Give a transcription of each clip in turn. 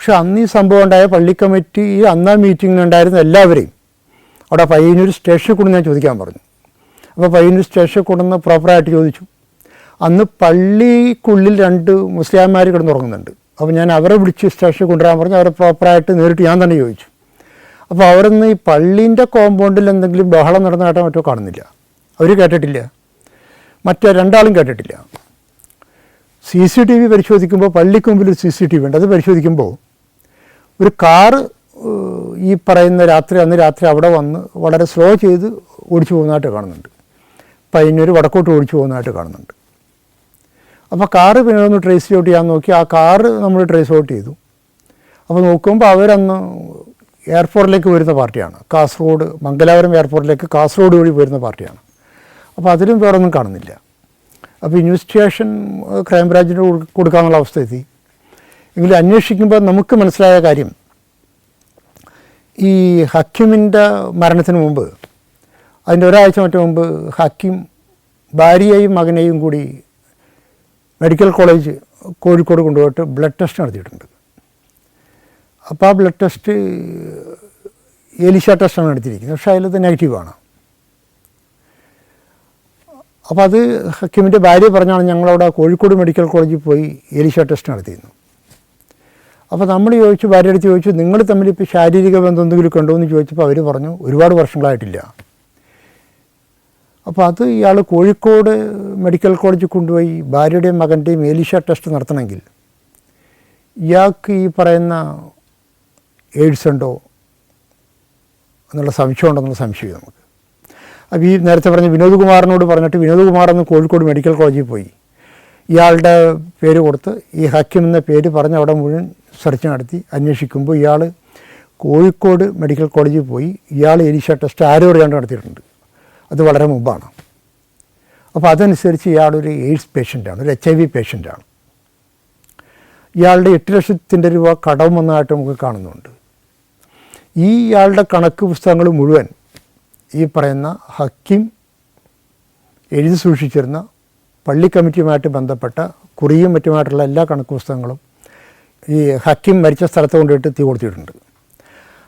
പക്ഷെ അന്ന് ഈ സംഭവം ഉണ്ടായ പള്ളി കമ്മിറ്റി അന്ന് ആ മീറ്റിങ്ങിനുണ്ടായിരുന്ന എല്ലാവരെയും അവിടെ പയ്യന്നൂർ സ്റ്റേഷനിൽ കൊണ്ട് ഞാൻ ചോദിക്കാൻ പറഞ്ഞു. അപ്പോൾ പയ്യന്നൂർ സ്റ്റേഷനിൽ കൊണ്ടുവന്ന് പ്രോപ്പറായിട്ട് ചോദിച്ചു. അന്ന് പള്ളിക്കുള്ളിൽ 2 മുസ്ലിംമാർ കിടന്നുറങ്ങുന്നുണ്ട്. അപ്പോൾ ഞാൻ അവരെ വിളിച്ച് സ്റ്റേഷനിൽ കൊണ്ടുവരാൻ പറഞ്ഞു. അവരെ പ്രോപ്പറായിട്ട് നേരിട്ട് ഞാൻ തന്നെ ചോദിച്ചു. അപ്പോൾ അവരൊന്ന് ഈ പള്ളീൻ്റെ കോമ്പൗണ്ടിൽ എന്തെങ്കിലും ബഹളം നടന്നതായിട്ടോ മറ്റോ കാണുന്നില്ല. അവർ കേട്ടിട്ടില്ല, മറ്റേ 2 ആളും കേട്ടിട്ടില്ല. CCTV പരിശോധിക്കുമ്പോൾ പള്ളിക്ക് മുമ്പിൽ ഒരു CCTV ഉണ്ട്. അത് പരിശോധിക്കുമ്പോൾ ഒരു കാറ് ഈ പറയുന്ന അന്ന് രാത്രി അവിടെ വന്ന് വളരെ സ്ലോ ചെയ്ത് ഓടിച്ചു പോകുന്നതായിട്ട് കാണുന്നുണ്ട്. പയ്യന്നൂർ വടക്കോട്ട് ഓടിച്ചു പോകുന്നതായിട്ട് കാണുന്നുണ്ട്. അപ്പോൾ കാറ് പിന്നെ ഒന്ന് ട്രേസ് ഔട്ട് ചെയ്യാൻ നോക്കി. ആ കാറ് നമ്മൾ ട്രേസ് ഔട്ട് ചെയ്തു. അപ്പോൾ നോക്കുമ്പോൾ അവരന്ന് എയർപോർട്ടിലേക്ക് വരുന്ന പാർട്ടിയാണ്. കാസർഗോഡ് മംഗലാപുരം എയർപോർട്ടിലേക്ക് കാസർഗോഡ് വഴി വരുന്ന പാർട്ടിയാണ്. അപ്പോൾ അതിലും വേറൊന്നും കാണുന്നില്ല. അപ്പോൾ ഇൻവെസ്റ്റിഗേഷൻ ക്രൈംബ്രാഞ്ചിന് കൊടുക്കാനുള്ള അവസ്ഥ എത്തി. എങ്കിലും അന്വേഷിക്കുമ്പോൾ നമുക്ക് മനസ്സിലായ കാര്യം, ഈ ഹക്കീമിൻ്റെ മരണത്തിന് മുമ്പ്, അതിൻ്റെ ഒരാഴ്ച മറ്റു മുമ്പ് ഹക്കീം ഭാര്യയെയും മകനെയും കൂടി മെഡിക്കൽ കോളേജ് കോഴിക്കോട് കൊണ്ടുപോയിട്ട് ബ്ലഡ് ടെസ്റ്റ് നടത്തിയിട്ടുണ്ട്. അപ്പോൾ ആ ബ്ലഡ് ടെസ്റ്റ് എലിഷ ടെസ്റ്റാണ് നടത്തിയിരിക്കുന്നത്. പക്ഷേ അതിലത് നെഗറ്റീവാണ്. അപ്പോൾ അത് ഹക്കീമിൻ്റെ ഭാര്യ പറഞ്ഞാണ് ഞങ്ങളവിടെ കോഴിക്കോട് മെഡിക്കൽ കോളേജിൽ പോയി എലിഷ ടെസ്റ്റ് നടത്തിയിരുന്നു. അപ്പോൾ നമ്മൾ ചോദിച്ചു, ഭാര്യ അടുത്ത് ചോദിച്ചു, നിങ്ങൾ തമ്മിൽ ഇപ്പോൾ ശാരീരിക ബന്ധം എന്തെങ്കിലും ഉണ്ടോ എന്ന് ചോദിച്ചപ്പോൾ അവർ പറഞ്ഞു ഒരുപാട് വർഷങ്ങളായിട്ടില്ല. അപ്പോൾ അത് ഇയാൾ കോഴിക്കോട് മെഡിക്കൽ കോളേജിൽ കൊണ്ടുപോയി ഭാര്യയുടെയും മകൻ്റെയും എലിഷ ടെസ്റ്റ് നടത്തണമെങ്കിൽ ഇയാൾക്ക് ഈ പറയുന്ന എയ്ഡ്സ് ഉണ്ടോ എന്നുള്ള സംശയം ഉണ്ടെന്നുള്ള സംശയം നമുക്ക്. അപ്പോൾ ഈ നേരത്തെ പറഞ്ഞ വിനോദ് കുമാറിനോട് പറഞ്ഞിട്ട് വിനോദ് കുമാർ എന്ന് കോഴിക്കോട് മെഡിക്കൽ കോളേജിൽ പോയി ഇയാളുടെ പേര് കൊടുത്ത് ഈ ഹക്കീം എന്ന പേര് പറഞ്ഞ് അവിടെ മുഴുവൻ സെർച്ച് നടത്തി അന്വേഷിക്കുമ്പോൾ ഇയാൾ കോഴിക്കോട് മെഡിക്കൽ കോളേജിൽ പോയി ഇയാൾ എലിഷ ടെസ്റ്റ് ആരോ അറിയാണ്ട് നടത്തിയിട്ടുണ്ട്. അത് വളരെ മുമ്പാണ്. അപ്പോൾ അതനുസരിച്ച് ഇയാളൊരു എയ്ഡ്സ് പേഷ്യൻ്റാണ്, ഒരു HIV പേഷ്യൻ്റാണ്. ഇയാളുടെ 8 ലക്ഷത്തിൻ്റെ രൂപ കടം വന്നതായിട്ട് നമുക്ക് കാണുന്നുണ്ട്. ഈ ഇയാളുടെ കണക്ക് പുസ്തകങ്ങൾ മുഴുവൻ ഈ പറയുന്ന ഹക്കീം എഴുതി സൂക്ഷിച്ചിരുന്ന പള്ളി കമ്മിറ്റിയുമായിട്ട് ബന്ധപ്പെട്ട കുറിയും മറ്റുമായിട്ടുള്ള എല്ലാ കണക്ക് പുസ്തകങ്ങളും ഈ ഹക്കീം മരിച്ച സ്ഥലത്ത് കൊണ്ടുപോയിട്ട് തീ കൊടുത്തിട്ടുണ്ട്.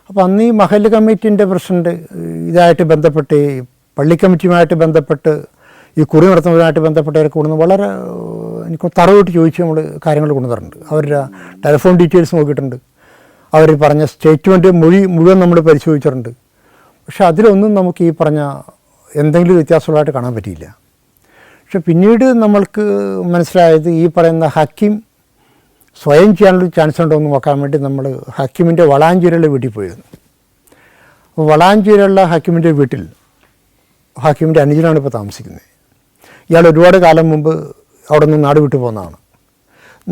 അപ്പോൾ അന്ന് ഈ മഹല്ല് കമ്മിറ്റീൻ്റെ പ്രസിഡന്റ് ഇതായിട്ട് ബന്ധപ്പെട്ട് പള്ളി കമ്മിറ്റിയുമായിട്ട് ബന്ധപ്പെട്ട് ഈ കുറി നടത്തുന്നതുമായിട്ട് ബന്ധപ്പെട്ടവരൊക്കെ കൊണ്ടുവന്ന് വളരെ എനിക്ക് തറവിട്ട് ചോദിച്ച് നമ്മൾ കാര്യങ്ങൾ കൊണ്ടുവന്നിട്ടുണ്ട്. അവരുടെ ടെലിഫോൺ ഡീറ്റെയിൽസ് നോക്കിയിട്ടുണ്ട്. അവർ പറഞ്ഞ സ്റ്റേറ്റ്മെൻറ്റ് മുഴുവൻ നമ്മൾ പരിശോധിച്ചിട്ടുണ്ട്. പക്ഷെ അതിലൊന്നും നമുക്ക് ഈ പറഞ്ഞ എന്തെങ്കിലും വ്യത്യാസമുള്ളതായിട്ട് കാണാൻ പറ്റിയില്ല. പക്ഷെ പിന്നീട് നമ്മൾക്ക് മനസ്സിലായത് ഈ പറയുന്ന ഹക്കീം സ്വയം ചെയ്യാനുള്ള ചാൻസ് ഉണ്ടോ എന്ന് നോക്കാൻ വേണ്ടി നമ്മൾ ഹക്കീമിൻ്റെ വളാഞ്ചേരിയുള്ള വീട്ടിൽ പോയിരുന്നു. അപ്പോൾ വളാഞ്ചേരിയുള്ള ഹക്കീമിൻ്റെ വീട്ടിൽ ഹക്കീമിൻ്റെ അനുജനാണ് ഇപ്പോൾ താമസിക്കുന്നത്. ഇയാൾ ഒരുപാട് കാലം മുമ്പ് അവിടെ നിന്ന് നാട് വിട്ടു പോകുന്നതാണ്.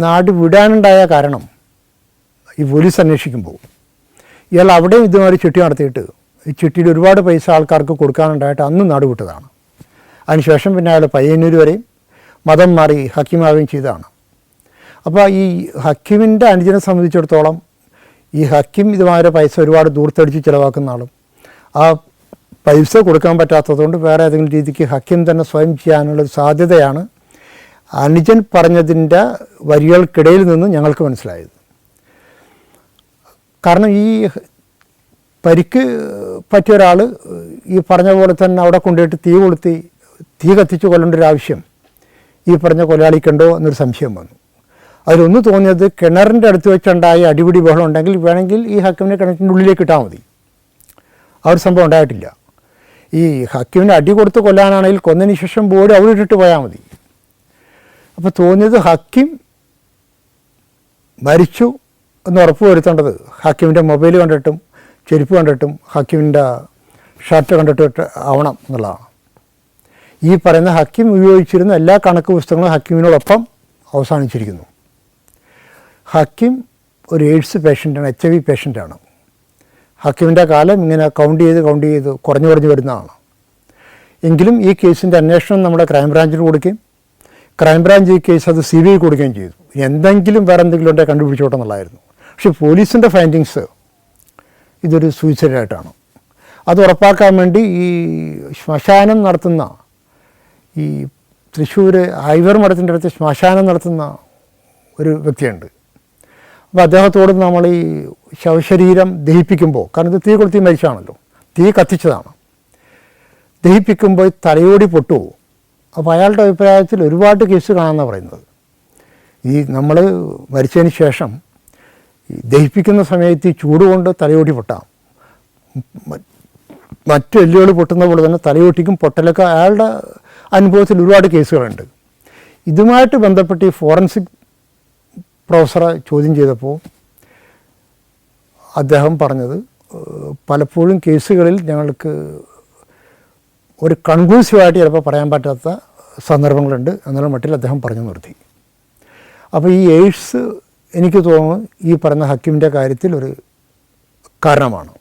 നാട് വിടാനുണ്ടായ കാരണം ഈ പോലീസ് അന്വേഷിക്കുമ്പോൾ ഇയാൾ അവിടെയും ഇതുമാതിരി ചിട്ടി നടത്തിയിട്ട് ഈ ചിട്ടിയുടെ ഒരുപാട് പൈസ ആൾക്കാർക്ക് കൊടുക്കാനുണ്ടായിട്ട് അന്ന് നാട് വിട്ടതാണ്. അതിനുശേഷം പിന്നെ അയാൾ പയ്യന്നൂർ വരെയും മതം മാറി ഹക്കീമാവുകയും ചെയ്തതാണ്. അപ്പോൾ ഈ ഹക്കീമിൻ്റെ അനുജനെ സംബന്ധിച്ചിടത്തോളം ഈ ഹക്കീം ഇതുമാതിരി പൈസ ഒരുപാട് ദൂർത്തടിച്ച് ചിലവാക്കുന്ന ആളും ആ പൈസ കൊടുക്കാൻ പറ്റാത്തതുകൊണ്ട് വേറെ ഏതെങ്കിലും രീതിക്ക് ഹക്കീം തന്നെ സ്വയം ചെയ്യാനുള്ളൊരു സാധ്യതയാണ് അനുജൻ പറഞ്ഞതിൻ്റെ വരികൾക്കിടയിൽ നിന്ന് ഞങ്ങൾക്ക് മനസ്സിലായത്. കാരണം ഈ പരിക്ക് പറ്റിയ ഒരാൾ ഈ പറഞ്ഞ പോലെ തന്നെ അവിടെ കൊണ്ടുപോയിട്ട് തീ കത്തിച്ച് കൊല്ലേണ്ട ഒരു ആവശ്യം ഈ പറഞ്ഞ കൊലയാളിക്കുണ്ടോ എന്നൊരു സംശയം വന്നു. അതിലൊന്ന് തോന്നിയത് കിണറിൻ്റെ അടുത്ത് വെച്ചുണ്ടായ അടിപിടി ബഹളം ഉണ്ടെങ്കിൽ വേണമെങ്കിൽ ഈ ഹക്കീമിനെ കിണറ്റിൻ്റെ ഉള്ളിലേക്ക് ഇട്ടാൽ മതി. ആ ഒരു സംഭവം ഉണ്ടായിട്ടില്ല. ഈ ഹക്കീമിനെ അടി കൊടുത്ത് കൊല്ലാനാണെങ്കിൽ കൊന്നതിന് ശേഷം ബോഡി അവിടെ ഇട്ടിട്ട് പോയാൽ മതി. അപ്പോൾ തോന്നിയത് ഹക്കീം മരിച്ചു എന്ന് ഉറപ്പ് വരുത്തേണ്ടത് ഹക്കീമിൻ്റെ മൊബൈൽ കണ്ടിട്ടും ചെരുപ്പ് കണ്ടിട്ടും ഹക്കീമിൻ്റെ ഷർട്ട് കണ്ടിട്ട് ആവണം എന്നുള്ളതാണ്. ഈ പറയുന്ന ഹക്കീം ഉപയോഗിച്ചിരുന്ന എല്ലാ കണക്ക് പുസ്തകങ്ങളും ഹക്കീമിനോടൊപ്പം അവസാനിച്ചിരിക്കുന്നു. ഹക്കീം ഒരു എയ്ഡ്സ് പേഷ്യൻ്റാണ്, HIV പേഷ്യൻ്റാണ്. ഹക്കീമിൻ്റെ കാലം ഇങ്ങനെ കൗണ്ട് ചെയ്ത് കുറഞ്ഞു വരുന്നതാണ്. എങ്കിലും ഈ കേസിൻ്റെ അന്വേഷണം നമ്മുടെ ക്രൈംബ്രാഞ്ചിന് കൊടുക്കുകയും ക്രൈംബ്രാഞ്ച് ഈ കേസ് അത് CBI കൊടുക്കുകയും ചെയ്തു. എന്തെങ്കിലും വേറെ എന്തെങ്കിലും ഉണ്ടെങ്കിൽ കണ്ടുപിടിച്ചോട്ടെ എന്നുള്ളതായിരുന്നു. പക്ഷേ പോലീസിൻ്റെ ഫൈൻഡിങ്സ് ഇതൊരു സൂയിസൈഡായിട്ടാണ്. അത് ഉറപ്പാക്കാൻ വേണ്ടി ഈ ശ്മശാനം നടത്തുന്ന ഈ തൃശ്ശൂർ ഐവർ മഠത്തിൻ്റെ അടുത്ത് ശ്മശാനം നടത്തുന്ന ഒരു വ്യക്തിയുണ്ട്. അപ്പോൾ അദ്ദേഹത്തോട് നമ്മൾ ഈ ശവശരീരം ദഹിപ്പിക്കുമ്പോൾ, കാരണം ഇത് തീ കൊളുത്തി മരിച്ചാണല്ലോ, തീ കത്തിച്ചതാണ്, ദഹിപ്പിക്കുമ്പോൾ തലയോടി പൊട്ടുപോകും. അപ്പോൾ അയാളുടെ അഭിപ്രായത്തിൽ ഒരുപാട് കേസ് കാണാമെന്നാണ് പറയുന്നത്. ഈ നമ്മൾ മരിച്ചതിന് ശേഷം ദഹിപ്പിക്കുന്ന സമയത്ത് ഈ ചൂട് കൊണ്ട് തലയോടി പൊട്ടാം, മറ്റു എല്ലുകൾ പൊട്ടുന്ന പോലെ തന്നെ തലയോട്ടിക്കും പൊട്ടലൊക്കെ അയാളുടെ അനുഭവത്തിൽ ഒരുപാട് കേസുകളുണ്ട്. ഇതുമായിട്ട് ബന്ധപ്പെട്ട് ഈ ഫോറൻസിക് പ്രൊഫസറെ ചോദ്യം ചെയ്തപ്പോൾ അദ്ദേഹം പറഞ്ഞത്, പലപ്പോഴും കേസുകളിൽ ഞങ്ങൾക്ക് ഒരു കൺക്ലൂസീവായിട്ട് ചിലപ്പോൾ പറയാൻ പറ്റാത്ത സന്ദർഭങ്ങളുണ്ട് എന്നുള്ള മട്ടിൽ അദ്ദേഹം പറഞ്ഞു നിർത്തി. അപ്പോൾ ഈ എയ്ഡ്സ് എനിക്ക് തോന്നുന്നു ഈ പറഞ്ഞ ഹക്കീമിൻ്റെ കാര്യത്തിൽ ഒരു കാരണമാണ്.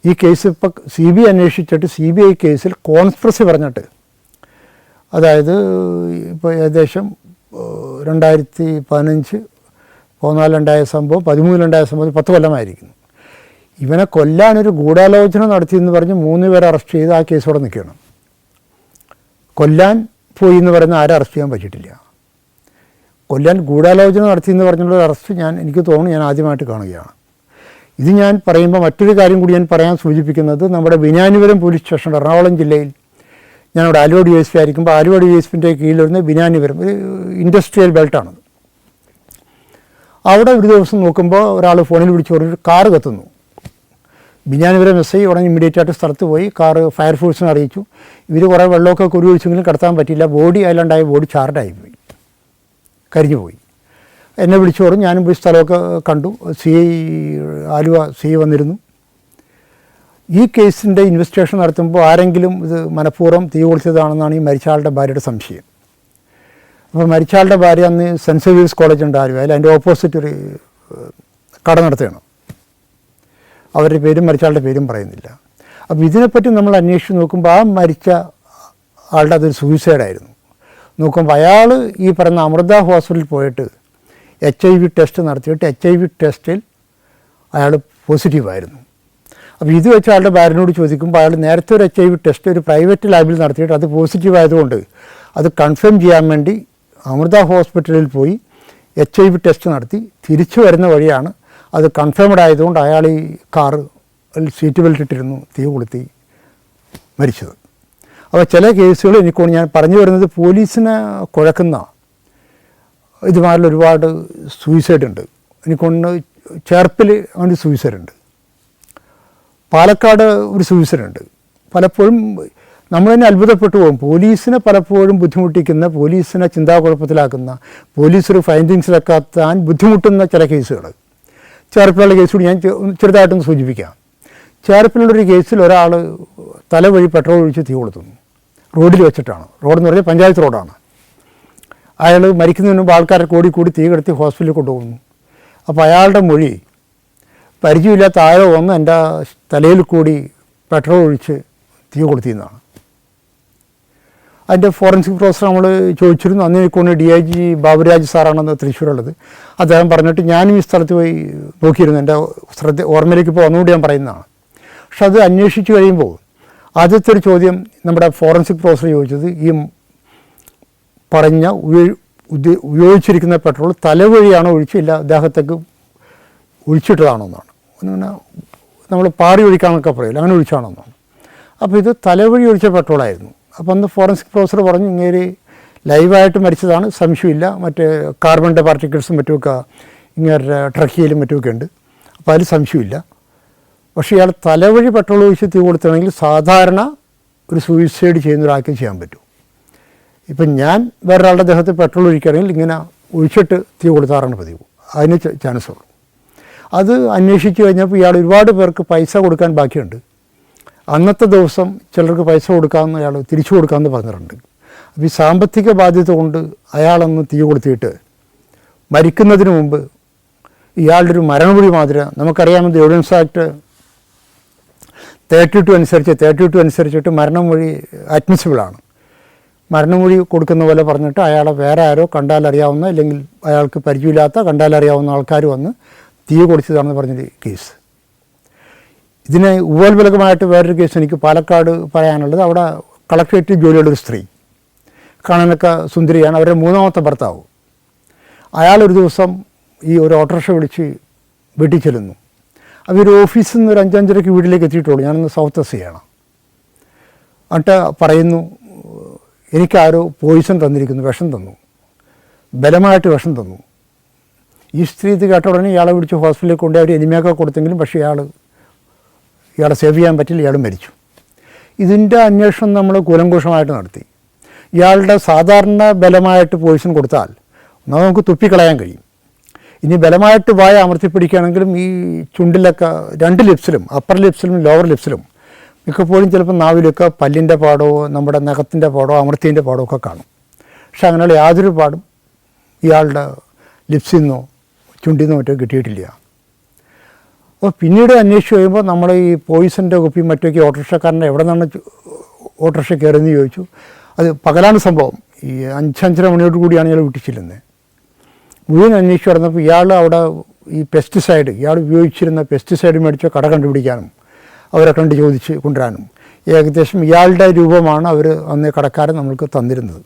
ഈ കേസ് ഇപ്പോൾ CBI അന്വേഷിച്ചിട്ട് CBI കേസിൽ കോൺസ്പിറസി പറഞ്ഞിട്ട്, അതായത് ഇപ്പോൾ ഏകദേശം 2015 14 സംഭവം 13 സംഭവം 10 കൊല്ലമായിരിക്കുന്നു. ഇവനെ കൊല്ലാനൊരു ഗൂഢാലോചന നടത്തിയെന്ന് പറഞ്ഞ് 3 പേരെ അറസ്റ്റ് ചെയ്ത് ആ കേസോടെ നിൽക്കുകയാണ്. കൊല്ലാൻ പോയി എന്ന് പറയുന്ന ആരും അറസ്റ്റ് ചെയ്യാൻ പറ്റിയിട്ടില്ല. കൊല്ലാൻ ഗൂഢാലോചന നടത്തിയെന്ന് പറഞ്ഞുള്ള അറസ്റ്റ് എനിക്ക് തോന്നുന്നു ഞാൻ ആദ്യമായിട്ട് കാണുകയാണ്. ഇത് ഞാൻ പറയുമ്പോൾ മറ്റൊരു കാര്യം കൂടി ഞാൻ പറയാൻ സൂചിപ്പിക്കുന്നത്, നമ്മുടെ ബിനാനിപുരം പോലീസ് സ്റ്റേഷൻ എറണാകുളം ജില്ലയിൽ ഞാനിവിടെ ആലുവ DSP ആയിരിക്കുമ്പോൾ ആലുവ DSPൻ്റെ കീഴിൽ വരുന്ന ബിനാനിപുരം ഒരു ഇൻഡസ്ട്രിയൽ ബെൽറ്റാണത്. അവിടെ ഒരു ദിവസം നോക്കുമ്പോൾ ഒരാൾ ഫോണിൽ വിളിച്ച് പറഞ്ഞൊരു കാറ് കത്തുന്നു. ബിനാനിപുരം SI ഉടനെ ഇമ്മീഡിയറ്റ് ആയിട്ട് സ്ഥലത്ത് പോയി കാറ് ഫയർഫോഴ്സിനെ അറിയിച്ചു. ഇവർ കുറേ വെള്ളമൊക്കെ കുരു ഒഴിച്ചെങ്കിലും കടത്താൻ പറ്റിയില്ല. ബോഡി ഐലൻഡായ ബോഡി ചാർഡായി പോയി, കരിഞ്ഞു പോയി. എന്നെ വിളിച്ചു പറഞ്ഞു. ഞാനും പോയി സ്ഥലമൊക്കെ കണ്ടു. ആലുവ CI വന്നിരുന്നു. ഈ കേസിൻ്റെ ഇൻവെസ്റ്റിഗേഷൻ നടത്തുമ്പോൾ ആരെങ്കിലും ഇത് മനഃപൂർവ്വം തീ കൊടുത്തതാണെന്നാണ് ഈ മരിച്ചയാളുടെ ഭാര്യയുടെ സംശയം. അപ്പോൾ മരിച്ചയാളുടെ ഭാര്യ അന്ന് സെൻറ്റ് സേവിയേഴ്സ് കോളേജ് ഉണ്ട് ആലുവ, അതിൻ്റെ ഓപ്പോസിറ്റ് ഒരു കട നടത്തുകയാണ്. അവരുടെ പേരും മരിച്ചയാളുടെ പേരും പറയുന്നില്ല. അപ്പോൾ ഇതിനെപ്പറ്റി നമ്മൾ അന്വേഷിച്ച് നോക്കുമ്പോൾ ആ മരിച്ച ആളുടെ അതൊരു സൂയിസൈഡായിരുന്നു. നോക്കുമ്പോൾ അയാൾ ഈ പറഞ്ഞ അമൃത ഹോസ്പിറ്റലിൽ പോയിട്ട് HIV ടെസ്റ്റ് നടത്തിയിട്ട് HIV ടെസ്റ്റിൽ അയാൾ പോസിറ്റീവായിരുന്നു. അപ്പോൾ ഇത് വെച്ച് അയാളുടെ ഭാര്യനോട് ചോദിക്കുമ്പോൾ അയാൾ നേരത്തെ ഒരു HIV ടെസ്റ്റ് ഒരു പ്രൈവറ്റ് ലാബിൽ നടത്തിയിട്ട് അത് പോസിറ്റീവ് ആയതുകൊണ്ട് അത് കൺഫേം ചെയ്യാൻ വേണ്ടി അമൃത ഹോസ്പിറ്റലിൽ പോയി HIV ടെസ്റ്റ് നടത്തി തിരിച്ചു വരുന്ന വഴിയാണ് അത് കൺഫേംഡ് ആയതുകൊണ്ട് അയാൾ ഈ കാറ് സീറ്റ് ബെൽറ്റ് ഇട്ടിരുന്നു, തീ കൊളുത്തി മരിച്ചത്. അപ്പോൾ ചില കേസുകൾ എനിക്കൊണ്ട് ഞാൻ പറഞ്ഞു വരുന്നത് പോലീസിനെ കുഴക്കുന്ന ഇതുമാതിരി ഒരുപാട് സൂയിസൈഡ് ഉണ്ട്. എനിക്കൊണ്ട് ചേർപ്പിൽ അങ്ങനെ സൂയിസൈഡ് ഉണ്ട്, പാലക്കാട് ഒരു സൂയിസൈഡ് ഉണ്ട്. പലപ്പോഴും നമ്മൾ തന്നെ അത്ഭുതപ്പെട്ടു പോകും. പോലീസിനെ പലപ്പോഴും ബുദ്ധിമുട്ടിക്കുന്ന, പോലീസിനെ ചിന്താകുഴപ്പത്തിലാക്കുന്ന, പോലീസ് ഒരു ഫൈൻഡിങ്സിലൊക്കെ എത്താൻ ബുദ്ധിമുട്ടുന്ന ചില കേസുകൾ. ചേർപ്പിലുള്ള കേസ് കൂടി ഞാൻ ചെറുതായിട്ടൊന്ന് സൂചിപ്പിക്കാം. ചേർപ്പിലുള്ളൊരു കേസിൽ ഒരാൾ തലവഴി പെട്രോൾ ഒഴിച്ച് തീ കൊളുത്തുന്നു, റോഡിൽ വെച്ചിട്ടാണ്. റോഡെന്ന് പറഞ്ഞാൽ പഞ്ചായത്ത് റോഡാണ്. അയാൾ മരിക്കുന്നതിന് മുമ്പ് ആൾക്കാരെ കൂടി തീ കെടുത്തി ഹോസ്പിറ്റലിൽ കൊണ്ടുപോകുന്നു. അപ്പോൾ അയാളുടെ മൊഴി, പരിചയമില്ലാത്ത ആരോ വന്ന് എൻ്റെ തലയിൽ കൂടി പെട്രോൾ ഒഴിച്ച് തീ കൊളുത്തിയെന്നാണ്. അതിൻ്റെ ഫോറൻസിക് പ്രൊഫസർ നമ്മൾ ചോദിച്ചിരുന്നു. അന്ന് എനിക്കൊണ്ട് DIG ബാബുരാജ് സാറാണെന്ന് തൃശ്ശൂരുള്ളത്. അദ്ദേഹം പറഞ്ഞിട്ട് ഞാനും ഈ സ്ഥലത്ത് പോയി നോക്കിയിരുന്നു. എൻ്റെ ഓർമ്മയിലേക്ക് ഇപ്പോൾ ഒന്നുകൂടി ഞാൻ പറയുന്നതാണ്. പക്ഷെ അത് അന്വേഷിച്ച് കഴിയുമ്പോൾ ആദ്യത്തെ ഒരു ചോദ്യം നമ്മുടെ ഫോറൻസിക് പ്രൊഫസർ ചോദിച്ചത്, ഈ പറഞ്ഞ ഉപയോഗിച്ചിരിക്കുന്ന പെട്രോൾ തലവഴിയാണോ ഒഴിച്ചില്ല അദ്ദേഹത്തേക്ക് ഒഴിച്ചിട്ടതാണോ എന്നാണ്. പിന്നെ നമ്മൾ പാറി ഒഴിക്കാനൊക്കെ പറയില്ല, അങ്ങനെ ഒഴിച്ചാണോ എന്നാണ്. അപ്പോൾ ഇത് തലവഴി ഒഴിച്ച പെട്രോളായിരുന്നു. അപ്പോൾ അന്ന് ഫോറൻസിക് പ്രൊഫസർ പറഞ്ഞു, ഇങ്ങനെ ലൈവായിട്ട് മരിച്ചതാണ്, സംശയമില്ല, മറ്റേ കാർബണിൻ്റെ പാർട്ടിക്കിൾസും മറ്റുമൊക്കെ ഇങ്ങനെ ട്രക്കിയിലും മറ്റുമൊക്കെ ഉണ്ട്, അപ്പോൾ അതിൽ സംശയമില്ല. പക്ഷേ ഇയാൾ തലവഴി പെട്രോൾ ഒഴിച്ച് തീ കൊടുത്തണമെങ്കിൽ സാധാരണ ഒരു സൂയിസൈഡ് ചെയ്യുന്ന ഒരാൾക്ക് ചെയ്യാൻ പറ്റും. ഇപ്പം ഞാൻ വേറൊരാളുടെ ദേഹത്ത് പെട്രോൾ ഒഴിക്കുകയാണെങ്കിൽ ഇങ്ങനെ ഒഴിച്ചിട്ട് തീ കൊടുത്താറാണ് പതിവ്, അതിന് ചാൻസ് ഉള്ളൂ. അത് അന്വേഷിച്ച് കഴിഞ്ഞപ്പോൾ ഇയാൾ ഒരുപാട് പേർക്ക് പൈസ കൊടുക്കാൻ ബാക്കിയുണ്ട്. അന്നത്തെ ദിവസം ചിലർക്ക് പൈസ കൊടുക്കാമെന്ന് അയാൾ തിരിച്ചു കൊടുക്കാമെന്ന് പറഞ്ഞിട്ടുണ്ട്. അപ്പോൾ ഈ സാമ്പത്തിക ബാധ്യത കൊണ്ട് അയാളൊന്ന് തീ കൊടുത്തിട്ട് മരിക്കുന്നതിന് മുമ്പ് ഇയാളുടെ ഒരു മരണമൊഴി മാതിരി, നമുക്കറിയാമെന്ന് എവിഡൻസ് ആക്ട് 32 അനുസരിച്ചിട്ട് മരണമൊഴി അഡ്മിസിബിളാണ്. മരണമൊഴി കൊടുക്കുന്ന പോലെ പറഞ്ഞിട്ട് അയാളെ വേറെ ആരോ കണ്ടാലറിയാവുന്ന, അല്ലെങ്കിൽ അയാൾക്ക് പരിചയമില്ലാത്ത കണ്ടാലറിയാവുന്ന ആൾക്കാർ വന്ന് തീ കൊടുത്തതാണെന്ന് പറഞ്ഞൊരു കേസ്. ഇതിന് ഉപോത്ബലകമായിട്ട് വേറൊരു കേസ് എനിക്ക് പാലക്കാട് പറയാനുള്ളത്. അവിടെ കളക്ട്രേറ്റ് ജോലിയുള്ളൊരു സ്ത്രീ, കാണാനൊക്കെ സുന്ദരിയാണ്, അവരുടെ 3ാമത്തെ ഭർത്താവ്. അയാളൊരു ദിവസം ഈ ഒരു ഓട്ടോറിക്ഷ വിളിച്ച് വീട്ടിൽ ചെല്ലുന്നു. അവർ ഓഫീസിൽ നിന്ന് ഒരു 5-5:30 വീട്ടിലേക്ക് എത്തിയിട്ടുള്ളൂ. ഞാനൊന്ന് സൗത്ത് എസ്.ഐ.ആണ്. എന്നിട്ട് പറയുന്നു, എനിക്കാരോ പോയിസൺ തന്നിരിക്കുന്നു, വിഷം തന്നു, ബലമായിട്ട് വിഷം തന്നു. ഈ സ്ത്രീ ഇത് കേട്ട ഉടനെ ഇയാളെ പിടിച്ച് ഹോസ്പിറ്റലിൽ കൊണ്ട് അവർ എനിമയൊക്കെ കൊടുത്തെങ്കിലും പക്ഷേ ഇയാളെ സേവ് ചെയ്യാൻ പറ്റില്ല, ഇയാൾ മരിച്ചു. ഇതിൻ്റെ അന്വേഷണം നമ്മൾ കൂലങ്കോഷമായിട്ട് നടത്തി. ഇയാളുടെ സാധാരണ ബലമായിട്ട് പോയിസൺ കൊടുത്താൽ നമുക്ക് തുപ്പിക്കളയാൻ കഴിയും. ഇനി ബലമായിട്ട് വായ അമർത്തിപ്പിടിക്കുകയാണെങ്കിലും ഈ ചുണ്ടിലൊക്കെ 2 ലിപ്സിലും, അപ്പർ ലിപ്സിലും ലോവർ ലിപ്സിലും മിക്കപ്പോഴും ചിലപ്പോൾ നാവിലൊക്കെ പല്ലിൻ്റെ പാടോ നമ്മുടെ നഖത്തിൻ്റെ പാടോ അമർത്തിൻ്റെ പാടോ ഒക്കെ കാണും. പക്ഷെ അങ്ങനെയുള്ള യാതൊരു പാടും ഇയാളുടെ ലിപ്സിൽ നിന്നോ ചുണ്ടിൽ നിന്നോ മറ്റോ കിട്ടിയിട്ടില്ല. അപ്പോൾ പിന്നീട് അന്വേഷിച്ച് കഴിയുമ്പോൾ നമ്മൾ ഈ പോയിസൻ്റെ കുപ്പിയും മറ്റൊക്കെ ഓട്ടോറിക്ഷക്കാരൻ്റെ എവിടെ നിന്നാണ് ഓട്ടോറിക്ഷ കയറുമെന്ന് ചോദിച്ചു. അത് പകലാണ് സംഭവം. ഈ 5-5:30 മണിയോട് കൂടിയാണ് ഇയാൾ വിട്ടിച്ചിരുന്നത്. മുഴുവൻ അന്വേഷിച്ച് നടന്നപ്പോൾ ഇയാൾ അവിടെ ഈ പെസ്റ്റിസൈഡ്, ഇയാൾ ഉപയോഗിച്ചിരുന്ന പെസ്റ്റിസൈഡ് മേടിച്ച കട കണ്ടുപിടിക്കാനും അവരെ കണ്ട് ചോദിച്ച് കൊണ്ടുവരാനും ഏകദേശം ഇയാളുടെ രൂപമാണ് അവർ അന്ന് കടക്കാരൻ നമ്മൾക്ക് തന്നിരുന്നത്.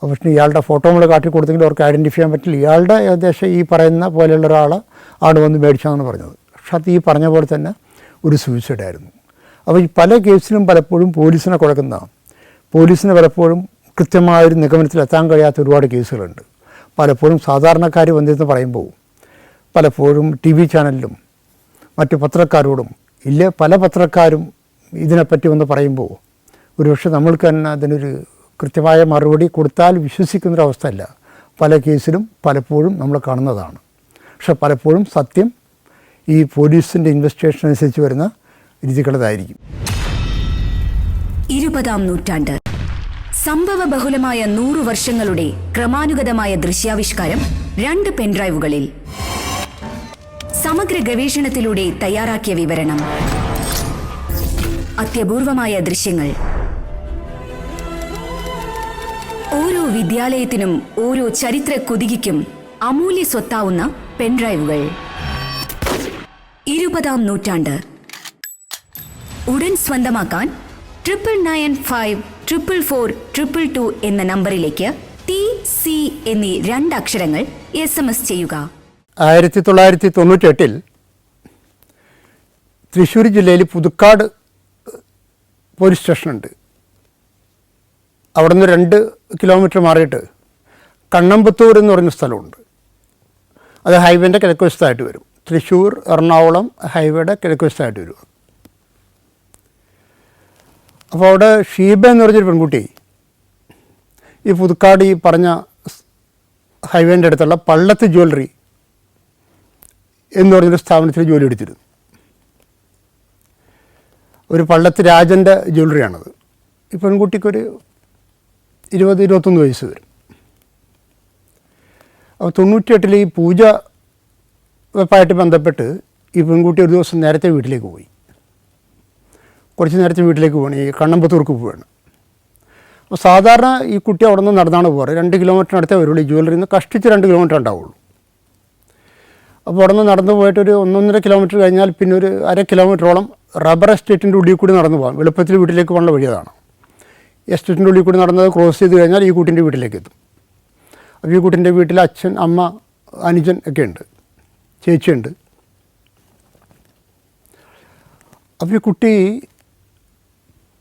പക്ഷേ ഇയാളുടെ ഫോട്ടോ നമ്മൾ കാട്ടി കൊടുത്തെങ്കിൽ അവർക്ക് ഐഡൻറ്റിഫൈ ചെയ്യാൻ പറ്റില്ല. ഇയാളുടെ ഏകദേശം ഈ പറയുന്ന പോലെയുള്ള ഒരാൾ ആണ് വന്ന് മേടിച്ചാണെന്ന് പറഞ്ഞത്. പക്ഷെ അത് ഈ പറഞ്ഞ പോലെ തന്നെ ഒരു സൂയിസൈഡായിരുന്നു. അപ്പോൾ ഈ പല കേസിലും പലപ്പോഴും പോലീസിനെ പോലീസിന് പലപ്പോഴും കൃത്യമായൊരു നിഗമനത്തിലെത്താൻ കഴിയാത്ത ഒരുപാട് കേസുകളുണ്ട്. പലപ്പോഴും സാധാരണക്കാർ വന്നിരുന്ന് പറയുമ്പോൾ പലപ്പോഴും TV ചാനലിലും മറ്റു പത്രക്കാരോടും പല പത്രക്കാരും ഇതിനെപ്പറ്റി വന്ന് പറയുമ്പോൾ ഒരുപക്ഷെ നമ്മൾക്ക് തന്നെ അതിനൊരു കൃത്യമായ മറുപടി കൊടുത്താൽ വിശ്വസിക്കുന്നൊരവസ്ഥയല്ല പല കേസിലും പലപ്പോഴും നമ്മൾ കാണുന്നതാണ്. പക്ഷെ പലപ്പോഴും സത്യം ഈ പോലീസിൻ്റെ ഇൻവെസ്റ്റിഗേഷൻ അനുസരിച്ച് വരുന്ന രീതികളതായിരിക്കും. 20-ാം നൂറ്റാണ്ട് സംഭവ ബഹുലമായ 100 വർഷങ്ങളുടെ ക്രമാനുഗതമായ ദൃശ്യാവിഷ്കാരം 2 പെൻഡ്രൈവുകളിൽ. സമഗ്ര ഗവേഷണത്തിലൂടെ തയ്യാറാക്കിയ വിവരണം, അത്യപൂർവമായ ദൃശ്യങ്ങൾ, ഓരോ വിദ്യാലയത്തിനും ഓരോ ചരിത്ര കുതികിക്കും അമൂല്യ സ്വത്താവുന്ന പെൻഡ്രൈവുകൾ. 20-ാം നൂറ്റാണ്ട് ഉടൻ സ്വന്തമാക്കാൻ 99954442 എന്ന നമ്പറിലേക്ക് TC എന്നീ 2 അക്ഷരങ്ങൾ SMS ചെയ്യുക. 1998 തൃശ്ശൂർ ജില്ലയിൽ പുതുക്കാട് പോലീസ് സ്റ്റേഷനുണ്ട്. അവിടെ നിന്ന് 2 കിലോമീറ്റർ മാറിയിട്ട് കണ്ണമ്പത്തൂർ എന്ന് പറഞ്ഞ സ്ഥലമുണ്ട്. അത് ഹൈവേൻ്റെ കിഴക്ക് വശത്തായിട്ട് വരും. തൃശ്ശൂർ എറണാകുളം ഹൈവേയുടെ കിഴക്ക് വശത്തായിട്ട് വരും. അപ്പോൾ അവിടെ ഷീബ എന്ന് പറഞ്ഞൊരു പെൺകുട്ടി ഈ പുതുക്കാട് ഈ പറഞ്ഞ ഹൈവേൻ്റെ അടുത്തുള്ള പള്ളത്ത് ജ്വല്ലറി എന്ന് പറഞ്ഞൊരു സ്ഥാപനത്തിൽ ജോലി എടുത്തിരുന്നു. ഒരു പള്ളത്ത് രാജൻ്റെ ജ്വല്ലറിയാണത്. ഈ പെൺകുട്ടിക്കൊരു 20-21 വയസ്സ് വരും. അപ്പോൾ 98 ഈ പൂജ വെപ്പായിട്ട് ബന്ധപ്പെട്ട് ഈ പെൺകുട്ടി ഒരു ദിവസം നേരത്തെ വീട്ടിലേക്ക് പോയി. കുറച്ച് നേരത്തെ വീട്ടിലേക്ക് പോകണം, ഈ കണ്ണമ്പത്തൂർക്ക് പോവുകയാണ്. അപ്പോൾ സാധാരണ ഈ കുട്ടി അവിടെ നിന്ന് നടന്നാണ് പോകാറ്. 2 കിലോമീറ്ററിനടുത്തേ വരുള്ളൂ. ഈ ജ്വല്ലറിയിൽ നിന്ന് കഷ്ടിച്ച് 2 കിലോമീറ്റർ ഉണ്ടാവുള്ളൂ. അപ്പോൾ അവിടെ നിന്ന് നടന്നു പോയിട്ട് ഒരു 1-1.5 കിലോമീറ്റർ കഴിഞ്ഞാൽ പിന്നെ ഒരു 1/2 കിലോമീറ്ററോളം റബ്ബർ എസ്റ്റേറ്റിൻ്റെ ഉള്ളിൽ കൂടി നടന്നു പോകാം. എളുപ്പത്തിൽ വീട്ടിലേക്ക് പോകാനുള്ള വഴി അതാണ്. എസ്റ്റേറ്റിൻ്റെ ഉള്ളിൽ കൂടി നടന്നത് ക്രോസ് ചെയ്ത് കഴിഞ്ഞാൽ ഈ കുട്ടീൻ്റെ വീട്ടിലേക്ക് എത്തും. അപ്പോൾ ഈ കുട്ടീൻ്റെ വീട്ടിൽ അച്ഛൻ, അമ്മ, അനുജൻ ഒക്കെ ഉണ്ട്, ചേച്ചിയുണ്ട്. അപ്പോൾ ഈ കുട്ടി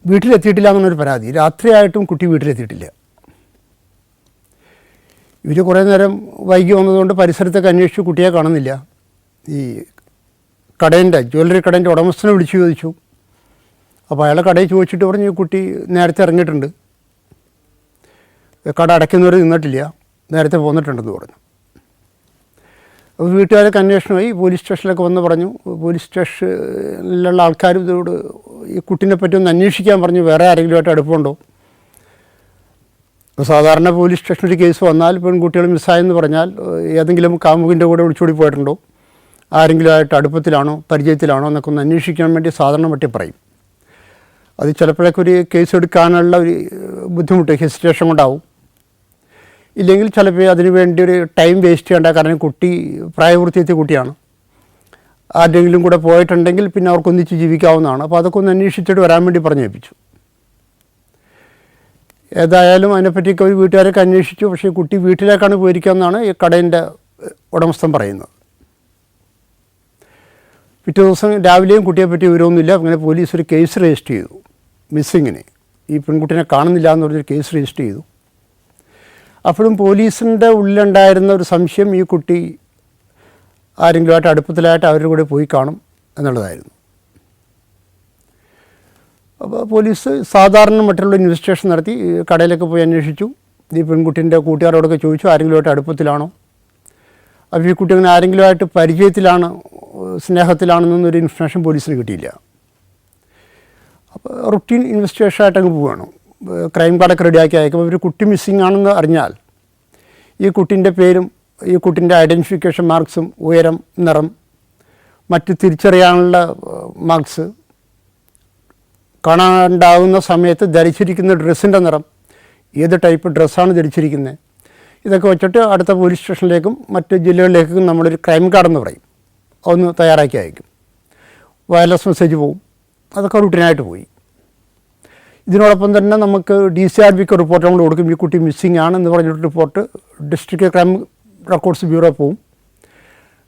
വീട്ടിലെത്തിയിട്ടില്ല എന്നൊരു പരാതി. രാത്രിയായിട്ടും കുട്ടി വീട്ടിലെത്തിയിട്ടില്ല. ഇവർ കുറേ നേരം വൈകി വന്നതുകൊണ്ട് പരിസരത്തൊക്കെ അന്വേഷിച്ചു, കുട്ടിയെ കാണുന്നില്ല. ഈ ജ്വല്ലറി കടേൻ്റെ ഉടമസ്ഥനെ വിളിച്ചു ചോദിച്ചു. അപ്പോൾ അയാളെ കടയിൽ ചോദിച്ചിട്ട് പറഞ്ഞു ഈ കുട്ടി നേരത്തെ ഇറങ്ങിയിട്ടുണ്ട്, കട അടയ്ക്കുന്നവർ നിന്നിട്ടില്ല, നേരത്തെ പോന്നിട്ടുണ്ടെന്ന് പറഞ്ഞു. അപ്പോൾ വീട്ടുകാരൊക്കെ അന്വേഷണമായി. പോലീസ് സ്റ്റേഷനിലൊക്കെ വന്ന് പറഞ്ഞു. പോലീസ് സ്റ്റേഷനിലുള്ള ആൾക്കാർ ഇതോട് ഈ കുട്ടീനെ പറ്റി ഒന്ന് അന്വേഷിക്കാൻ പറഞ്ഞു, വേറെ ആരെങ്കിലുമായിട്ട് അടുപ്പമുണ്ടോ. അപ്പോൾ സാധാരണ പോലീസ് സ്റ്റേഷനിൽ കേസ് വന്നാൽ പെൺകുട്ടികൾ മിസ്സായെന്ന് പറഞ്ഞാൽ ഏതെങ്കിലും കാമുകിൻ്റെ കൂടെ ഒളിച്ചോടി പോയിട്ടുണ്ടോ, ആരെങ്കിലുമായിട്ട് അടുപ്പത്തിലാണോ പരിചയത്തിലാണോ എന്നൊക്കെ ഒന്ന് അന്വേഷിക്കാൻ വേണ്ടി സാധാരണ മട്ടി പറയും. അത് ചിലപ്പോഴൊക്കെ ഒരു കേസ് എടുക്കാനുള്ള ഒരു ബുദ്ധിമുട്ട്, ഹെസിറ്റേഷൻ കൊണ്ടാവും. ഇല്ലെങ്കിൽ ചിലപ്പോൾ അതിന് വേണ്ടി ഒരു ടൈം വേസ്റ്റ് ചെയ്യേണ്ട. കാരണം കുട്ടി പ്രായപൂർത്തിയെത്തിയ കുട്ടിയാണ്. ആരുടെങ്കിലും കൂടെ പോയിട്ടുണ്ടെങ്കിൽ പിന്നെ അവർക്കൊന്നിച്ച് ജീവിക്കാവുന്നതാണ്. അപ്പോൾ അതൊക്കെ ഒന്ന് അന്വേഷിച്ചിട്ട് വരാൻ വേണ്ടി പറഞ്ഞേൽപ്പിച്ചു. ഏതായാലും അതിനെപ്പറ്റിയൊക്കെ ഒരു വീട്ടുകാരൊക്കെ അന്വേഷിച്ചു. പക്ഷേ കുട്ടി വീട്ടിലേക്കാണ് പോയിരിക്കാമെന്നാണ് ഈ കടേൻ്റെ ഉടമസ്ഥൻ പറയുന്നത്. പിറ്റേ ദിവസം രാവിലെയും കുട്ടിയെപ്പറ്റി വിവരമൊന്നുമില്ല. അങ്ങനെ പോലീസ് ഒരു കേസ് രജിസ്റ്റർ ചെയ്തു മിസ്സിങ്ങിന്. ഈ പെൺകുട്ടിനെ കാണുന്നില്ല എന്ന് പറഞ്ഞൊരു കേസ് രജിസ്റ്റർ ചെയ്തു. അപ്പോഴും പോലീസിൻ്റെ ഉള്ളിലുണ്ടായിരുന്ന ഒരു സംശയം ഈ കുട്ടി ആരെങ്കിലുമായിട്ട് അടുപ്പത്തിലായിട്ട് അവരുടെ കൂടെ പോയി കാണും എന്നുള്ളതായിരുന്നു. അപ്പോൾ പോലീസ് സാധാരണ മറ്റുള്ള ഇൻവെസ്റ്റിഗേഷൻ നടത്തി കടയിലൊക്കെ പോയി അന്വേഷിച്ചു. ഈ പെൺകുട്ടീൻ്റെ കൂട്ടുകാരോടൊക്കെ ചോദിച്ചു ആരെങ്കിലുമായിട്ട് അടുപ്പത്തിലാണോ, അപ്പോൾ ഈ കുട്ടി അങ്ങനെ ആരെങ്കിലുമായിട്ട് പരിചയത്തിലാണ്, സ്നേഹത്തിലാണെന്നൊരു ഇൻഫർമേഷൻ പോലീസിന് കിട്ടിയില്ല. അപ്പോൾ റുട്ടീൻ ഇൻവെസ്റ്റിഗേഷനായിട്ട് അങ്ങ് പോവുകയാണ്. ക്രൈം കാർഡൊക്കെ റെഡിയാക്കി അയക്കുമ്പോൾ ഒരു കുട്ടി മിസ്സിംഗ് ആണെന്ന് അറിഞ്ഞാൽ ഈ കുട്ടീൻ്റെ പേരും ഈ കുട്ടീൻ്റെ ഐഡൻറ്റിഫിക്കേഷൻ മാർക്സും, ഉയരം, നിറം, മറ്റ് തിരിച്ചറിയാനുള്ള മാർക്സ്, കാണാണ്ടാവുന്ന സമയത്ത് ധരിച്ചിരിക്കുന്ന ഡ്രസ്സിൻ്റെ നിറം, ഏത് ടൈപ്പ് ഡ്രസ്സാണ് ധരിച്ചിരിക്കുന്നത്, ഇതൊക്കെ വെച്ചിട്ട് അടുത്ത പോലീസ് സ്റ്റേഷനിലേക്കും മറ്റ് ജില്ലകളിലേക്കും നമ്മളൊരു ക്രൈം കാർഡെന്ന് പറയും, ഒന്ന് തയ്യാറാക്കി അയക്കും. വയർലെസ് മെസ്സേജ് പോവും. അതൊക്കെ റൂട്ടീനായിട്ട് പോയി. ഇതിനോടൊപ്പം തന്നെ നമുക്ക് DCRBക്ക് റിപ്പോർട്ട് നമ്മൾ കൊടുക്കും. ഈ കുട്ടി മിസ്സിംഗ് ആണെന്ന് പറഞ്ഞിട്ട് report district crime records bureau പോവും.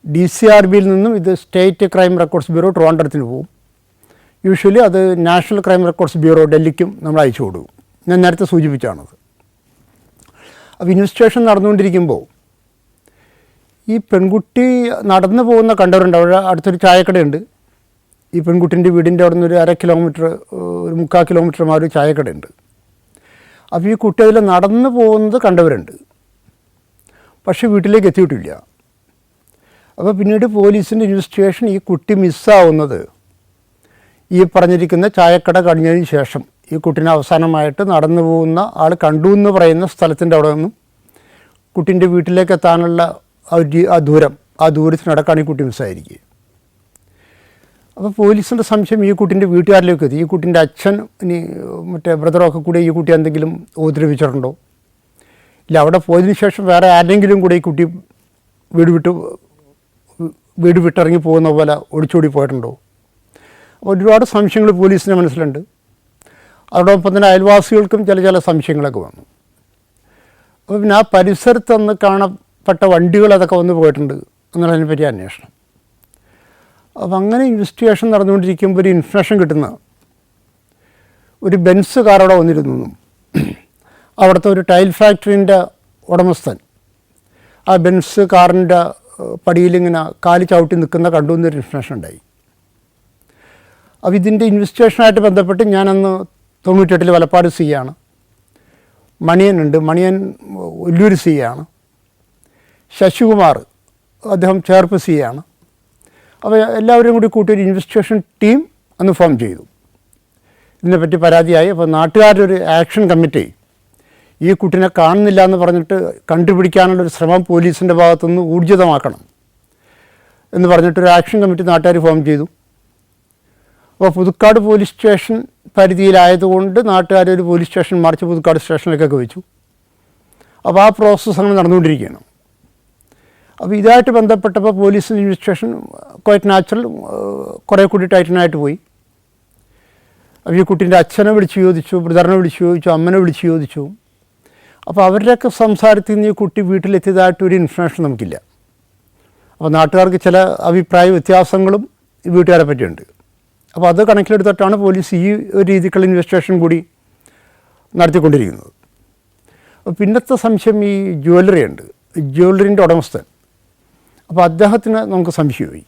DCRBയിൽ നിന്നും ഇത് സ്റ്റേറ്റ് ക്രൈം റെക്കോർഡ്സ് ബ്യൂറോ ട്രിവാൻഡ്രത്തിന് പോവും. യൂഷ്വലി അത് നാഷണൽ ക്രൈം റെക്കോർഡ്സ് ബ്യൂറോ ഡൽഹിക്കും നമ്മൾ അയച്ചു കൊടുക്കും. ഞാൻ നേരത്തെ സൂചിപ്പിച്ചാണത്. അപ്പോൾ ഇൻവെസ്റ്റിഗേഷൻ നടന്നുകൊണ്ടിരിക്കുമ്പോൾ ഈ പെൺകുട്ടി നടന്നു പോകുന്ന കണ്ടവരുണ്ട്. അവിടെ അടുത്തൊരു ചായക്കടയുണ്ട്. ഈ പെൺകുട്ടീൻ്റെ വീടിൻ്റെ അവിടെ നിന്ന് ഒരു 1/2 കിലോമീറ്റർ, ഒരു 3/4 കിലോമീറ്റർ മാറി ഒരു ചായക്കടയുണ്ട്. അപ്പോൾ ഈ കുട്ടി അതിൽ നടന്നു പോകുന്നത് കണ്ടവരുണ്ട്, പക്ഷേ വീട്ടിലേക്ക് എത്തിയിട്ടില്ല. അപ്പോൾ പിന്നീട് പോലീസിൻ്റെ ഇൻവെസ്റ്റിഗേഷൻ ഈ കുട്ടി മിസ്സാവുന്നത് ഈ പറഞ്ഞിരിക്കുന്ന ചായക്കട കഴിഞ്ഞതിന് ശേഷം ഈ കുട്ടീനെ അവസാനമായിട്ട് നടന്നു പോകുന്ന ആൾ കണ്ടു എന്ന് പറയുന്ന സ്ഥലത്തിൻ്റെ അവിടെ നിന്നും കുട്ടീൻ്റെ വീട്ടിലേക്ക് എത്താനുള്ള ആ ദൂരത്തിനടക്കാണ് ഈ കുട്ടി മിസ്സായിരിക്കുക. അപ്പോൾ പോലീസിൻ്റെ സംശയം ഈ കുട്ടീൻ്റെ വീട്ടുകാരിലേക്ക് എത്തി. ഈ കുട്ടീൻ്റെ അച്ഛൻ ഇനി മറ്റേ ബ്രദറൊക്കെ കൂടി ഈ കുട്ടി എന്തെങ്കിലും ഉപദ്രവിച്ചിട്ടുണ്ടോ, ഇല്ല അവിടെ പോയതിന് ശേഷം വേറെ ആരെങ്കിലും കൂടെ ഈ കുട്ടി വീട് വിട്ടിറങ്ങി പോകുന്ന പോലെ ഒളിച്ചോടി പോയിട്ടുണ്ടോ. അപ്പോൾ ഒരുപാട് സംശയങ്ങൾ പോലീസിൻ്റെ മനസ്സിലുണ്ട്. അതോടൊപ്പം തന്നെ അയൽവാസികൾക്കും ചില സംശയങ്ങളൊക്കെ വന്നു. അപ്പോൾ പിന്നെ ആ പരിസരത്ത് കാണപ്പെട്ട വണ്ടികൾ അതൊക്കെ വന്നു പോയിട്ടുണ്ട് എന്നുള്ളതിനെപ്പറ്റി അന്വേഷണം. അപ്പം അങ്ങനെ ഇൻവെസ്റ്റിഗേഷൻ നടന്നുകൊണ്ടിരിക്കുമ്പോൾ ഒരു ഇൻഫർമേഷൻ കിട്ടുന്ന ഒരു ബെൻസ് കാർ അവിടെ വന്നിരുന്നു. അവിടുത്തെ ഒരു ടൈൽ ഫാക്ടറിൻ്റെ ഉടമസ്ഥൻ ആ ബെൻസ് കാറിൻ്റെ പടിയിലിങ്ങനെ കാല് ചവിട്ടി നിൽക്കുന്ന കണ്ടു എന്നൊരു ഇൻഫർമേഷൻ ഉണ്ടായി. അപ്പോൾ ഇതിൻ്റെ ഇൻവെസ്റ്റിഗേഷനായിട്ട് ബന്ധപ്പെട്ട് ഞാനന്ന് 98 വലപ്പാട് സി ആണ്. മണിയനുണ്ട്, മണിയൻ ഒല്ലൂർ സി ആണ്. ശശികുമാർ അദ്ദേഹം ചേർപ്പ് സി ആണ്. അപ്പോൾ എല്ലാവരും കൂടി കൂട്ടി ഒരു ഇൻവെസ്റ്റിഗേഷൻ ടീം അന്ന് ഫോം ചെയ്തു. ഇതിനെപ്പറ്റി പരാതിയായി. അപ്പോൾ നാട്ടുകാരുടെ ഒരു ആക്ഷൻ കമ്മിറ്റി ഈ കുട്ടിനെ കാണുന്നില്ല എന്ന് പറഞ്ഞിട്ട് കണ്ടുപിടിക്കാനുള്ളൊരു ശ്രമം പോലീസിൻ്റെ ഭാഗത്തുനിന്ന് ഊർജിതമാക്കണം എന്ന് പറഞ്ഞിട്ടൊരു ആക്ഷൻ കമ്മിറ്റി നാട്ടുകാർ ഫോം ചെയ്തു. അപ്പോൾ പുതുക്കാട് പോലീസ് സ്റ്റേഷൻ പരിധിയിലായതുകൊണ്ട് നാട്ടുകാർ ഒരു പോലീസ് സ്റ്റേഷൻ മാർച്ച് പുതുക്കാട് സ്റ്റേഷനിലേക്കൊക്കെ വെച്ചു. അപ്പോൾ ആ പ്രോസസ്സ് അങ്ങനെ നടന്നുകൊണ്ടിരിക്കുകയാണ്. അപ്പോൾ ഇതായിട്ട് ബന്ധപ്പെട്ടപ്പോൾ പോലീസിൻ്റെ ഇൻവെസ്റ്റിഗേഷൻ ക്വൈറ്റ് നാച്ചുറൽ കുറേ കൂടി ടൈറ്റനായിട്ട് പോയി. അപ്പോൾ ഈ കുട്ടീൻ്റെ അച്ഛനെ വിളിച്ച് ചോദിച്ചു, ബ്രദറിനെ വിളിച്ച് ചോദിച്ചു, അമ്മനെ വിളിച്ച് ചോദിച്ചു. അപ്പോൾ അവരുടെയൊക്കെ സംസാരത്തിൽ നിന്ന് ഈ കുട്ടി വീട്ടിലെത്തിയതായിട്ടൊരു ഇൻഫർമേഷൻ നമുക്കില്ല. അപ്പോൾ നാട്ടുകാർക്ക് ചില അഭിപ്രായ വ്യത്യാസങ്ങളും ഈ വീട്ടുകാരെ പറ്റിയുണ്ട്. അപ്പോൾ അത് കണക്കിലെടുത്തിട്ടാണ് പോലീസ് ഈ ഒരു രീതിക്കുള്ള ഇൻവെസ്റ്റിഗേഷൻ കൂടി നടത്തിക്കൊണ്ടിരിക്കുന്നത്. അപ്പോൾ പിന്നത്തെ സംശയം ഈ ജ്വല്ലറി ഉണ്ട്, ജ്വല്ലറിൻ്റെ ഉടമസ്ഥൻ. അപ്പോൾ അദ്ദേഹത്തിന് നമുക്ക് സംശയമായി.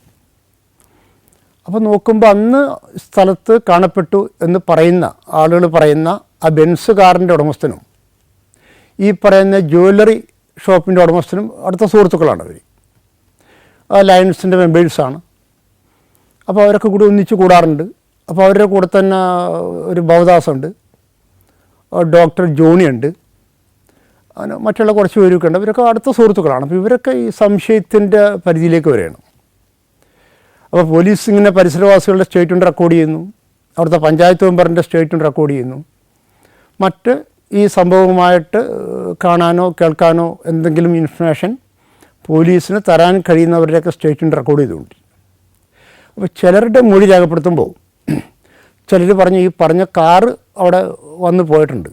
അപ്പോൾ നോക്കുമ്പോൾ അന്ന് സ്ഥലത്ത് കാണപ്പെട്ടു എന്ന് പറയുന്ന ആളുകൾ പറയുന്ന ആ ബെൻസ് കാറിൻ്റെ ഉടമസ്ഥനും ഈ പറയുന്ന ജ്വല്ലറി ഷോപ്പിൻ്റെ ഉടമസ്ഥനും അടുത്ത സുഹൃത്തുക്കളാണ് അവർ. ലയൺസിൻ്റെ മെമ്പേഴ്സാണ്. അപ്പോൾ അവരൊക്കെ കൂടി ഒന്നിച്ച് കൂടാറുണ്ട്. അപ്പോൾ അവരുടെ കൂടെ തന്നെ ഒരു ഭവദാസുണ്ട്, ഡോക്ടർ ജോണിയുണ്ട്, അങ്ങനെ മറ്റുള്ള കുറച്ച് പേരൊക്കെ ഉണ്ട്. ഇവരൊക്കെ അടുത്ത സുഹൃത്തുക്കളാണ്. അപ്പോൾ ഇവരൊക്കെ ഈ സംശയത്തിൻ്റെ പരിധിയിലേക്ക് വരികയാണ്. അപ്പോൾ പോലീസ് ഇങ്ങനെ പരിസരവാസികളുടെ സ്റ്റേറ്റ്മെൻറ്റ് റെക്കോർഡ് ചെയ്യുന്നു, അവിടുത്തെ പഞ്ചായത്ത് മെമ്പറിൻ്റെ സ്റ്റേറ്റ്മെൻറ്റ് റെക്കോർഡ് ചെയ്യുന്നു, മറ്റ് ഈ സംഭവവുമായിട്ട് കാണാനോ കേൾക്കാനോ എന്തെങ്കിലും ഇൻഫർമേഷൻ പോലീസിന് തരാൻ കഴിയുന്നവരുടെയൊക്കെ സ്റ്റേറ്റ്മെൻറ്റ് റെക്കോർഡ് ചെയ്തുകൊണ്ട്. അപ്പോൾ ചിലരുടെ മൊഴി രേഖപ്പെടുത്തുമ്പോൾ ചിലർ പറഞ്ഞു ഈ പറഞ്ഞ കാറ് അവിടെ വന്ന് പോയിട്ടുണ്ട്.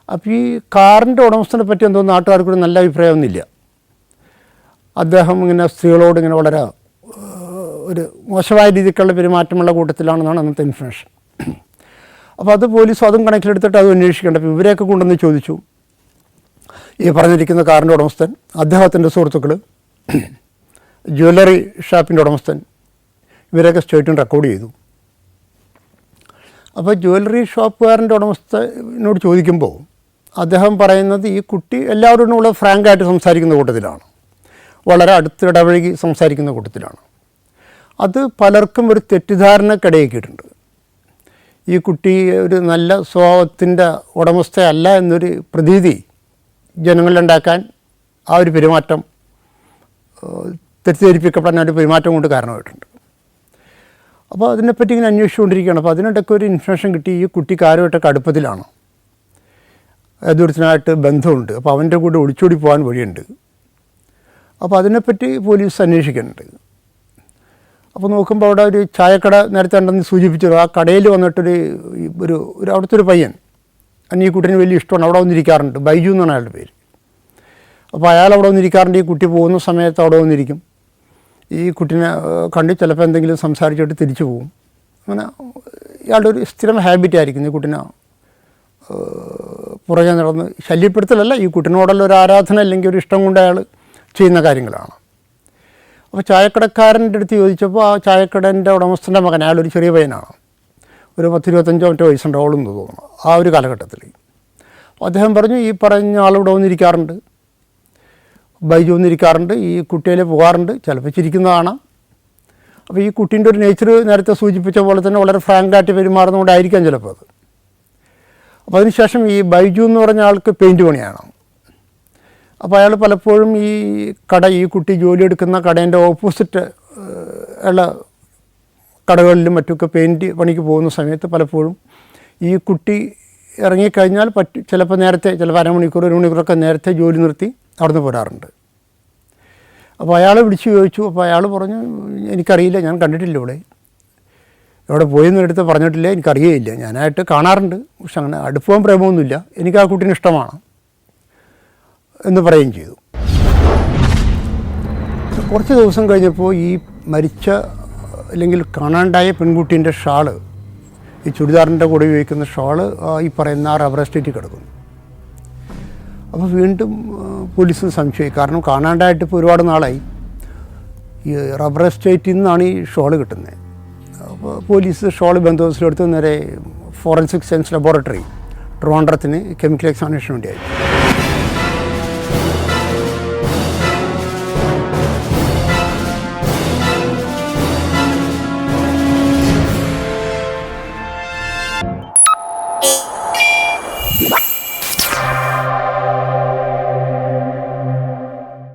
അപ്പോൾ ഈ കാറിൻ്റെ ഉടമസ്ഥനെ പറ്റി എന്തോ നാട്ടുകാർക്കൊരു നല്ല അഭിപ്രായമൊന്നുമില്ല. അദ്ദേഹം ഇങ്ങനെ സ്ത്രീകളോട് ഇങ്ങനെ വളരെ ഒരു മോശമായ രീതിക്കുള്ള പെരുമാറ്റമുള്ള കൂട്ടത്തിലാണെന്നാണ് അന്നത്തെ ഇൻഫർമേഷൻ. അപ്പോൾ അത് പോലീസ് അതും കണക്കിലെടുത്തിട്ട് അത് അന്വേഷിക്കേണ്ട. അപ്പോൾ ഇവരെയൊക്കെ കൊണ്ടുവന്ന് ചോദിച്ചു. ഈ പറഞ്ഞിരിക്കുന്ന കാറിൻ്റെ ഉടമസ്ഥൻ, അദ്ദേഹത്തിൻ്റെ സുഹൃത്തുക്കൾ, ജ്വല്ലറി ഷാപ്പിൻ്റെ ഉടമസ്ഥൻ, ഇവരെയൊക്കെ സ്റ്റേറ്റ്മെൻറ്റ് റെക്കോർഡ് ചെയ്തു. അപ്പോൾ ജ്വല്ലറി ഷോപ്പുകാരൻ്റെ ഉടമസ്ഥനോട് ചോദിക്കുമ്പോൾ അദ്ദേഹം പറയുന്നത് ഈ കുട്ടി എല്ലാവരോടും വളരെ ഫ്രാങ്കായിട്ട് സംസാരിക്കുന്ന കൂട്ടത്തിലാണ്, വളരെ അടുത്തിടപഴകി സംസാരിക്കുന്ന കൂട്ടത്തിലാണ്. അത് പലർക്കും ഒരു തെറ്റിദ്ധാരണക്കിടയാക്കിയിട്ടുണ്ട്. ഈ കുട്ടി ഒരു നല്ല സ്വഭാവത്തിൻ്റെ ഉടമസ്ഥയല്ല എന്നൊരു പ്രതീതി ജനങ്ങളിലുണ്ടാക്കാൻ ആ ഒരു പെരുമാറ്റം, തെറ്റിദ്ധരിപ്പിക്കപ്പെടുന്ന ഒരു പെരുമാറ്റം കൊണ്ട് കാരണമായിട്ടുണ്ട്. അപ്പോൾ അതിനെപ്പറ്റി ഇങ്ങനെ അന്വേഷിച്ചുകൊണ്ടിരിക്കുകയാണ്. അപ്പോൾ അതിനിടയ്ക്ക് ഒരു ഇൻഫർമേഷൻ കിട്ടി, ഈ കുട്ടിക്ക് ആരുമായിട്ടൊക്കെ അടുപ്പത്തിലാണ്, ദൂരത്തിനായിട്ട് ബന്ധമുണ്ട്, അപ്പോൾ അവൻ്റെ കൂടെ ഒളിച്ചോടി പോകാൻ വഴിയുണ്ട്. അപ്പോൾ അതിനെപ്പറ്റി പോലീസ് അന്വേഷിക്കുന്നുണ്ട്. അപ്പോൾ നോക്കുമ്പോൾ അവിടെ ഒരു ചായക്കട നേരത്തെ ഉണ്ടെന്ന് സൂചിപ്പിച്ചത്, ആ കടയിൽ വന്നിട്ടൊരു ഒരു അവിടുത്തെ ഒരു പയ്യൻ, ഈ കുട്ടീന് വലിയ ഇഷ്ടമാണ്, അവിടെ വന്നിരിക്കാറുണ്ട്. ബൈജു എന്നാണ് അയാളുടെ പേര്. അപ്പോൾ അയാൾ അവിടെ വന്നിരിക്കാറുണ്ട്. ഈ കുട്ടി പോകുന്ന സമയത്ത് അവിടെ വന്നിരിക്കും. ഈ കുട്ടീനെ കണ്ട് ചിലപ്പോൾ എന്തെങ്കിലും സംസാരിച്ചിട്ട് തിരിച്ചു പോകും. അങ്ങനെ ഇയാളുടെ ഒരു സ്ഥിരം ഹാബിറ്റായിരിക്കും ഈ കുട്ടീനെ പുറകെ നടന്ന് ശല്യപ്പെടുത്തലല്ല, ഈ കുട്ടീനോടുള്ള ഒരു ആരാധന അല്ലെങ്കിൽ ഒരു ഇഷ്ടം കൊണ്ട് അയാൾ ചെയ്യുന്ന കാര്യങ്ങളാണ്. അപ്പോൾ ചായക്കടക്കാരൻ്റെ അടുത്ത് ചോദിച്ചപ്പോൾ ആ ചായക്കടൻ്റെ ഉടമസ്ഥൻ്റെ മകൻ, അയാളൊരു ചെറിയ പയ്യനാണ്, ഒരു 10-25 വയസ്സുണ്ടാവുള്ളൂ തോന്നുന്നു ആ ഒരു കാലഘട്ടത്തിൽ. അദ്ദേഹം പറഞ്ഞു, ഈ പറഞ്ഞ ആളിവിടെ വന്നിരിക്കാറുണ്ട്, ബൈജു വന്നിരിക്കാറുണ്ട്, ഈ കുട്ടിയിൽ പോകാറുണ്ട്, ചിലപ്പോൾ ചിരിക്കുന്നതാണ്. അപ്പോൾ ഈ കുട്ടീൻ്റെ ഒരു നേച്ചർ നേരത്തെ സൂചിപ്പിച്ച പോലെ തന്നെ വളരെ ഫ്രാങ്കായിട്ട് പെരുമാറുന്നതുകൊണ്ടായിരിക്കാം ചിലപ്പോൾ അത്. അപ്പോൾ അതിനുശേഷം ഈ ബൈജു എന്ന് പറഞ്ഞ ആൾക്ക് പെയിൻറ്റ് പണിയാണ്. അപ്പോൾ അയാൾ പലപ്പോഴും ഈ കുട്ടി ജോലി എടുക്കുന്ന കടേൻ്റെ ഓപ്പോസിറ്റ് ഉള്ള കടകളിലും മറ്റുമൊക്കെ പെയിൻറ്റ് പണിക്ക് പോകുന്ന സമയത്ത് പലപ്പോഴും ഈ കുട്ടി ഇറങ്ങിക്കഴിഞ്ഞാൽ ചിലപ്പോൾ നേരത്തെ, ചിലപ്പോൾ അരമണിക്കൂർ 1 മണിക്കൂറൊക്കെ നേരത്തെ ജോലി നിർത്തി അവിടുന്ന് പോരാറുണ്ട്. അപ്പോൾ അയാളെ വിളിച്ച് ചോദിച്ചു. അപ്പോൾ അയാൾ പറഞ്ഞു, എനിക്കറിയില്ല, ഞാൻ കണ്ടിട്ടില്ല, ഇവിടെ പോയെന്ന് എടുത്ത് പറഞ്ഞിട്ടില്ല, എനിക്കറിയേയില്ല, ഞാനായിട്ട് കാണാറുണ്ട്, പക്ഷെ അങ്ങനെ അടുപ്പവും പ്രേമമൊന്നുമില്ല, എനിക്ക് ആ കുട്ടീനെ ഇഷ്ടമാണ് എന്ന് പറയുകയും ചെയ്തു. കുറച്ച് ദിവസം കഴിഞ്ഞപ്പോൾ ഈ മരിച്ച അല്ലെങ്കിൽ കാണാണ്ടായ പെൺകുട്ടീൻ്റെ ഷാള്, ഈ ചുരിദാറിൻ്റെ കൂടെ ഉപയോഗിക്കുന്ന ഷാള് ഈ പറയുന്ന റബ്ബർ എസ്റ്റേറ്റിൽ കിടക്കുന്നു. അപ്പോൾ വീണ്ടും പോലീസിന് സംശയമായി. കാരണം കാണാണ്ടായിട്ട് ഇപ്പോൾ ഒരുപാട് നാളായി. ഈ റബ്ബർ എസ്റ്റേറ്റിൽ നിന്നാണ് ഈ ഷോള് കിട്ടുന്നത്. അപ്പോൾ പോലീസ് ഷോള് ബന്ധോബസ്തിലെടുത്ത് നേരെ ഫോറൻസിക് സയൻസ് ലബോറട്ടറി ട്രിവാൻഡ്രത്തിന് കെമിക്കൽ എക്സാമിനേഷന് വേണ്ടി അയച്ചു.